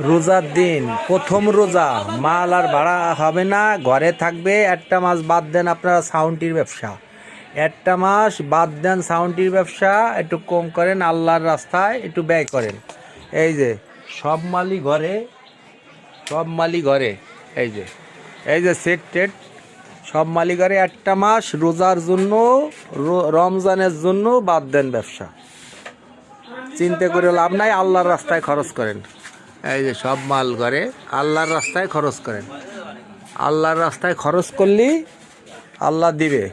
রোজার দিন প্রথম রোজা, মাল আর ভাড়া হবে না, ঘরে থাকবে। একটা মাস বাদ দেন আপনারা সাউন্ডটির ব্যবসা, একটা মাস বাদ দেন সাউন্ডটির ব্যবসা, একটু কম করেন, আল্লাহর রাস্তায় একটু ব্যয় করেন। এই যে সব মালই ঘরে, সব মালই ঘরে, এই যে সেট টেট সব মালই ঘরে। একটা মাস রোজার জন্য, রমজানের জন্য বাদ দেন ব্যবসা, চিন্তা করে লাভ নাই, আল্লাহর রাস্তায় খরচ করেন। এই যে সব মাল ঘরে, আল্লাহর রাস্তায় খরচ করেন। আল্লাহর রাস্তায় খরচ করলেই আল্লাহ দিবে।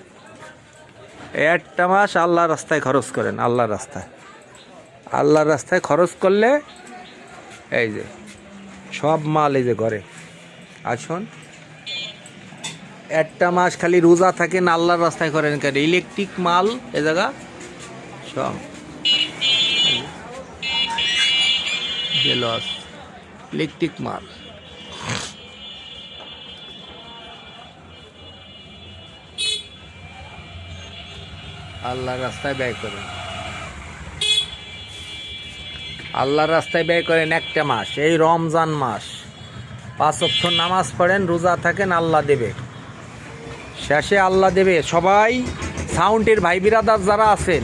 একটা মাস আল্লাহর রাস্তায় খরচ করেন, আল্লাহর রাস্তায়, আল্লাহর রাস্তায় খরচ করলে এই যে সব মাল এই যে ঘরে। আসুন, একটা মাস খালি রোজা থাকেন, আল্লাহর রাস্তায় করেন কেন? ইলেকট্রিক মাল এ জায়গা সব লস, ইলেকট্রিক মাল। আল্লাহর রাস্তায় ব্যয় করেন, আল্লাহর রাস্তায় ব্যয় করেন একটা মাস। এই রমজান মাস 5 ওয়াক্ত নামাজ পড়েন, রোজা থাকেন, আল্লাহ দেবে, শেষে আল্লাহ দেবে। সবাই সাউন্ডের ভাই বিরাদার যারা আছেন,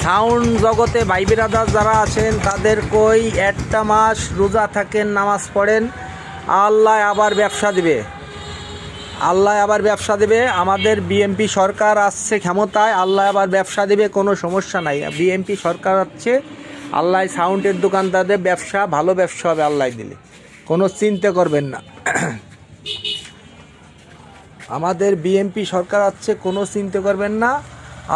সাউন্ড জগতে ভাই বিরাদার যারা আছেন, তাদের কই একটা মাস রোজা থাকেন, নামাজ পড়েন, আল্লাহ আবার ব্যবসা দেবে, আল্লাহ আবার ব্যবসা দেবে। আমাদের বিএমপি সরকার আসছে ক্ষমতায়, আল্লাহ আবার ব্যবসা দেবে, কোনো সমস্যা নাই। বিএমপি সরকার আসছে, আল্লাহ সাউন্ডের দোকানদারদের ব্যবসা, ভালো ব্যবসা হবে আল্লাহ দিলে, কোনো চিন্তা করবেন না। আমাদের বিএমপি সরকার আসছে, কোনো চিন্তা করবেন না,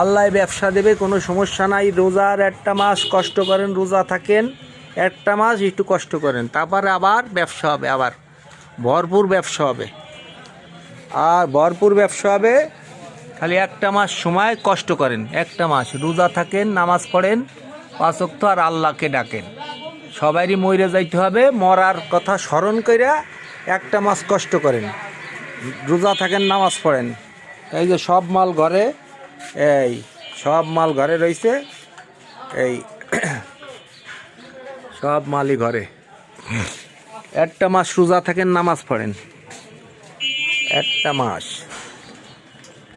আল্লাহ ব্যবসা দেবে, কোনো সমস্যা নাই। রোজার একটা মাস কষ্ট করেন, রোজা থাকেন একটা মাস, একটু কষ্ট করেন, তারপরে আবার ব্যবসা হবে, আবার ভরপুর ব্যবসা হবে, আর ভরপুর ব্যবসা হবে। খালি একটা মাস সময় কষ্ট করেন, একটা মাস রোজা থাকেন, নামাজ পড়েন 5 ওয়াক্ত, আর আল্লাহকে ডাকেন। সবারই মরে যাইতে হবে, মরার কথা স্মরণ কইরা একটা মাস কষ্ট করেন, রোজা থাকেন, নামাজ পড়েন। এই যে সব মাল ঘরে, এই সব মাল ঘরে রয়েছে, এই সব মালই ঘরে। একটা মাস রোজা থাকেন, নামাজ পড়েন, একটা মাস।